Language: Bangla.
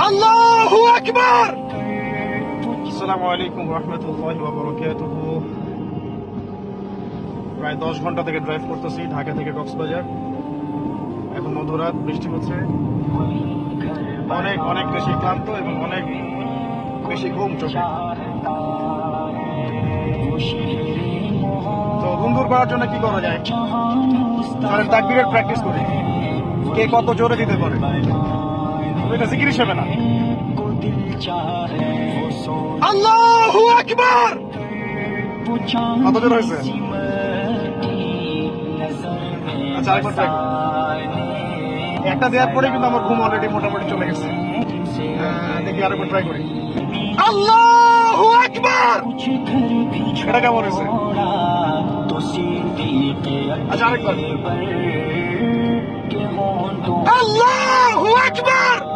আল্লাহু আকবার। আসসালামু আলাইকুম ওয়া রাহমাতুল্লাহি ওয়া বারাকাতুহু। প্রায় 10 ঘন্টা থেকে ড্রাইভ করতেছি ঢাকা থেকে কক্সবাজার। এখন মধ্যরাত, বৃষ্টি হচ্ছে, অনেক অনেক বেশি ক্লান্ত এবং অনেক বেশি ঘুম চোখে। তো ঘুম দূর করার জন্য কি করা যায়? তাহলে তাকবীরের প্র্যাকটিস করি, কে কত জোরে দিতে পারে। এটা জিকির হিসেবে না। আল্লাহু আকবার। কত জোর হয়েছে? আচ্ছা, আরেকবার ট্রাই করি। একটা দেওয়ার পরে কিন্তু আমার ঘুম অলরেডি মোটামুটি চলে গেছে। দেখি আরেকবার ট্রাই করি। আল্লাহু আকবার। এটা কেমন হয়েছে? আচ্ছা, আরেকবার। আল্লাহু আকবার।